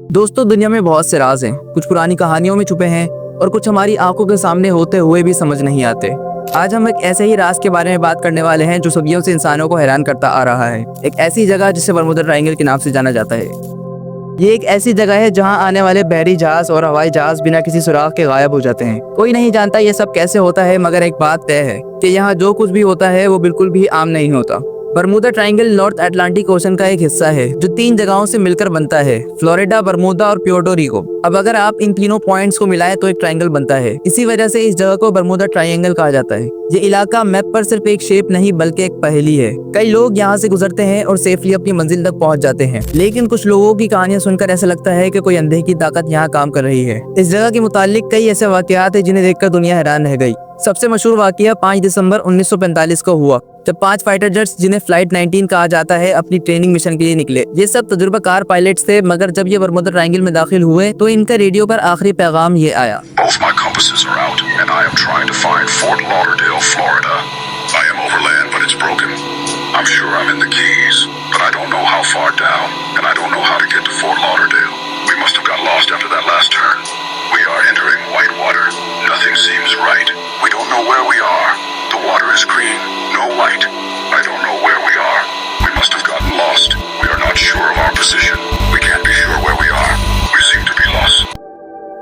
दोस्तों, दुनिया में बहुत से राज हैं। कुछ पुरानी कहानियों में छुपे हैं और कुछ हमारी आंखों के सामने होते हुए भी समझ नहीं आते। आज हम एक ऐसे ही राज के बारे में बात करने वाले हैं जो सदियों से इंसानों को हैरान करता आ रहा है। एक ऐसी जगह जिसे बरमूडा ट्रायंगल के नाम से जाना जाता है। ये एक ऐसी जगह है जहां आने वाले बहरी जहाज और हवाई जहाज बिना किसी सुराग के गायब हो जाते हैं। कोई नहीं जानता ये सब कैसे होता है, मगर एक बात तय है कि यहाँ जो कुछ भी होता है वो बिल्कुल भी आम नहीं होता। Bermuda triangle north Atlantic ocean का एक हिस्सा है जो 3 जगहों से मिलकर बनता है, फ्लोरिडा, बरमूडा और प्यूर्टो रिको। अब अगर आप इन तीनों पॉइंट्स को मिलाएं तो एक ट्रायंगल बनता है। इसी वजह से इस जगह को बरमूडा ट्रायंगल कहा जाता है। ये इलाका मैप पर सिर्फ एक शेप नहीं बल्कि एक पहेली है। कई लोग यहाँ से गुजरते हैं और सेफली अपनी मंजिल तक पहुँच जाते हैं, लेकिन कुछ लोगों की कहानियां सुनकर ऐसा लगता है कि कोई अंधे की ताकत यहाँ काम कर रही है। इस जगह के मुतालिक कई ऐसे वाकयात है जिन्हें देखकर दुनिया हैरान रह गई। सबसे मशहूर वाकया 5 दिसंबर 1945 को हुआ, जब 5 फाइटर जेट्स जिन्हें फ्लाइट 19 कहा जाता है अपनी ट्रेनिंग मिशन के लिए निकले। ये सब तजुर्बाकार पायलट्स थे, मगर जब ये बरमूडा ट्रायंगल में दाखिल हुए तो इनका रेडियो पर आखिरी पैगाम ये आया। Both my compasses are out and I am trying to find Fort Lauderdale, Florida. I am over land, but it's broken. I'm sure I'm in the Keys, but I don't know how far down, and I don't know how to get to Fort Lauderdale. We must have got lost after that last turn. We are entering whitewater. Nothing seems right. We don't know where we are. The water is green, no white. I don't know where we are. We must have gotten lost. We are not sure of our position. We can't be sure where we are. We seem to be lost.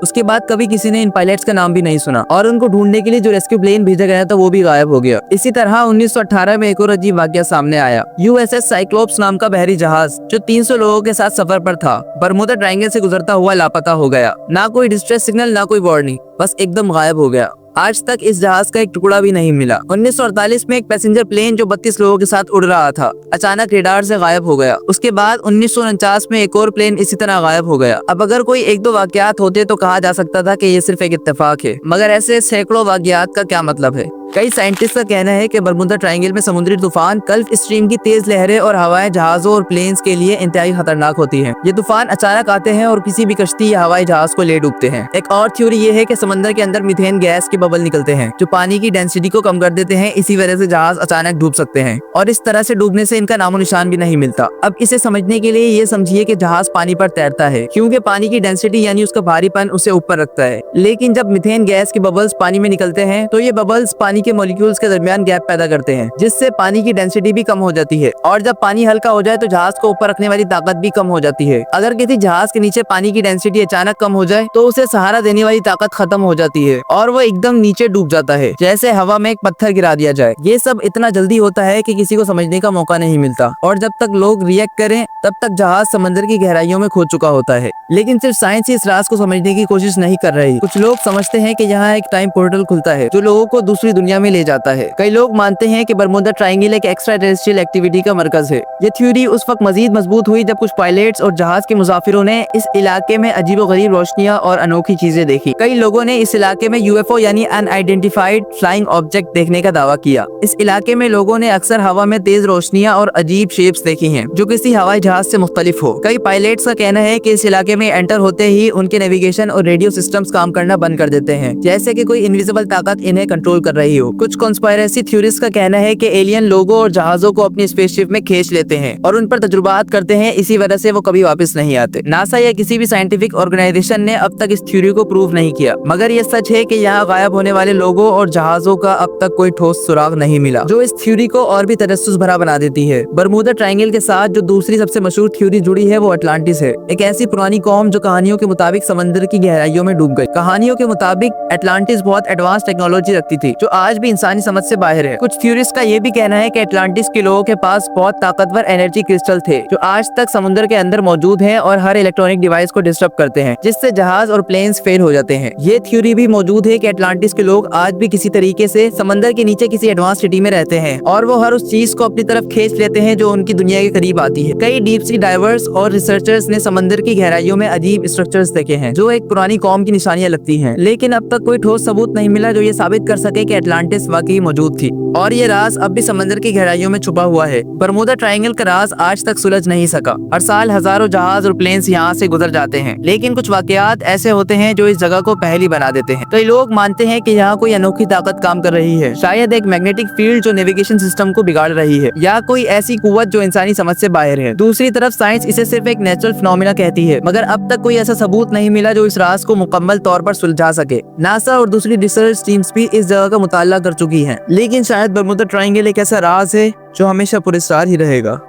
उसके बाद कभी किसी ने इन pilots का नाम भी नहीं सुना और उनको ढूंढने के लिए जो रेस्क्यू प्लेन भेजा गया था वो भी गायब हो गया। इसी तरह 1918 में एक और अजीब वाकया सामने आया। यूएसएस साइक्लोप्स नाम का बहरी जहाज जो 300 लोगों के साथ सफर पर था, बरमूडा ट्रायंगल से गुजरता हुआ लापता हो गया। ना कोई डिस्ट्रेस सिग्नल, ना कोई वार्निंग, बस एकदम गायब हो गया। आज तक इस जहाज का एक टुकड़ा भी नहीं मिला। 1948 में एक पैसेंजर प्लेन जो 32 लोगों के साथ उड़ रहा था अचानक रेडार से गायब हो गया। उसके बाद 1949 में एक और प्लेन इसी तरह गायब हो गया। अब अगर कोई 1-2 वाकयात होते तो कहा जा सकता था कि ये सिर्फ एक इत्तेफाक है, मगर ऐसे सैकड़ों वाकयात का क्या मतलब है। कई साइंटिस्ट का कहना है कि बरमूडा ट्रायंगल में समुद्री तूफान, गल्फ स्ट्रीम की तेज लहरें और हवाएं जहाजों और प्लेन्स के लिए इंतहाई खतरनाक होती हैं। ये तूफान अचानक आते हैं और किसी भी कश्ती या हवाई जहाज को ले डूबते हैं। एक और थ्योरी ये है कि समंदर के अंदर मीथेन गैस के बबल निकलते हैं जो पानी की डेंसिटी को कम कर देते हैं। इसी वजह से जहाज अचानक डूब सकते हैं और इस तरह से डूबने से इनका नामो निशान भी नहीं मिलता। अब इसे समझने के लिए ये समझिए कि जहाज पानी पर तैरता है क्योंकि पानी की डेंसिटी यानी उसका भारीपन उसे ऊपर रखता है। लेकिन जब मीथेन गैस के बबल्स पानी में निकलते हैं तो ये बबल्स पानी के मॉलिक्यूल्स के दरमियान गैप पैदा करते हैं, जिससे पानी की डेंसिटी भी कम हो जाती है और जब पानी हल्का हो जाए तो जहाज को ऊपर रखने वाली ताकत भी कम हो जाती है। अगर किसी जहाज के नीचे पानी की डेंसिटी अचानक कम हो जाए तो उसे सहारा देने वाली ताकत खत्म हो जाती है और वो एकदम नीचे डूब जाता है, जैसे हवा में एक पत्थर गिरा दिया जाए। ये सब इतना जल्दी होता है कि किसी को समझने का मौका नहीं मिलता और जब तक लोग रिएक्ट करें तब तक जहाज समंदर की गहराइयों में खो चुका होता है। लेकिन सिर्फ साइंस ही इस राज को समझने की कोशिश नहीं कर रही। कुछ लोग समझते हैं कि यहाँ एक टाइम पोर्टल खुलता है जो लोगों को दूसरी दुनिया में ले जाता है। कई लोग मानते हैं कि बरमूडा ट्रायंगल एक एक्स्ट्रा टेरेस्ट्रियल एक्टिविटी का मरकज है। ये थ्योरी उस वक्त मजीद मजबूत हुई जब कुछ पायलट्स और जहाज के मुसाफिरों ने इस इलाके में अजीबोगरीब रोशनियां और अनोखी चीजें देखी। कई लोगों ने इस इलाके में यूएफओ यानी अनआइडेंटिफाइड फ्लाइंग ऑब्जेक्ट देखने का दावा किया। इस इलाके में लोगों ने अक्सर हवा में तेज रोशनियां और अजीब शेप्स देखी हैं जो किसी हवाई जहाज से मुख्तलिफ हो। कई पायलट्स का कहना है कि इस इलाके में एंटर होते ही उनके नेविगेशन और रेडियो सिस्टम्स काम करना बंद कर देते हैं, जैसे कि कोई इनविजिबल ताकत इन्हें कंट्रोल कर रही हो। कुछ कॉन्स्पिरेसी थ्योरिस्ट का कहना है कि एलियन लोगों और जहाजों को अपनी स्पेसशिप में खींच लेते हैं और उन पर तजुर्बात करते हैं, इसी वजह से वो कभी वापस नहीं आते। नासा या किसी भी साइंटिफिक ऑर्गेनाइजेशन ने अब तक इस थ्योरी को प्रूव नहीं किया, मगर ये सच है कि यहाँ गायब होने वाले लोगों और जहाजों का अब तक कोई ठोस सुराग नहीं मिला, जो इस थ्योरी को और भी तजस्सुस भरा बना देती है। बरमूडा ट्रायंगल के साथ जो दूसरी सबसे मशहूर थ्योरी जुड़ी है वो अटलांटिस है, एक ऐसी पुरानी कौम जो कहानियों के मुताबिक समंदर की गहराइयों में डूब गई। कहानियों के मुताबिक अटलांटिस बहुत एडवांस टेक्नोलॉजी रखती थी जो आज भी इंसानी समझ से बाहर है। कुछ थ्योरिस्ट का ये भी कहना है कि अटलांटिस के लोगों के पास बहुत ताकतवर एनर्जी क्रिस्टल थे जो आज तक समुद्र के अंदर मौजूद हैं और हर इलेक्ट्रॉनिक डिवाइस को डिस्टर्ब करते हैं, जिससे जहाज और प्लेन्स फेल हो जाते हैं। ये थ्योरी भी मौजूद है कि अटलांटिस के लोग आज भी किसी तरीके से समंदर के नीचे किसी एडवांस सिटी में रहते हैं और वो हर उस चीज को अपनी तरफ खींच लेते हैं जो उनकी दुनिया के करीब आती है। कई डीप सी डाइवर्स और रिसर्चर्स ने समंदर की गहराइयों में अजीब स्ट्रक्चर्स देखे हैं जो एक पुरानी कौम की निशानियां लगती हैं, लेकिन अब तक कोई ठोस सबूत नहीं मिला जो ये साबित कर सके कि अटलांटिस वाकई मौजूद थी और ये राज अब भी समंदर की गहराइयों में छुपा हुआ है। बरमूडा ट्रायंगल का राज आज तक सुलझ नहीं सका। हर साल हजारों जहाज और प्लेन्स यहाँ से गुजर जाते हैं, लेकिन कुछ वाकयात ऐसे होते हैं जो इस जगह को पहेली बना देते हैं। कई लोग मानते हैं कि यहाँ कोई अनोखी ताकत काम कर रही है, शायद एक मैग्नेटिक फील्ड जो नेविगेशन सिस्टम को बिगाड़ रही है, या कोई ऐसी कुव्वत जो इंसानी समझ से बाहर है। दूसरी तरफ साइंस इसे सिर्फ एक नेचुरल फिनोमिना कहती है, मगर अब तक कोई ऐसा सबूत नहीं मिला जो इस राज को मुकम्मल तौर पर सुलझा सके। नासा और दूसरी रिसर्च टीम्स भी इस जगह का मुताला कर चुकी हैं, लेकिन शायद बरमुदा ट्रायंगल एक ऐसा राज है जो हमेशा पुरस्कार ही रहेगा।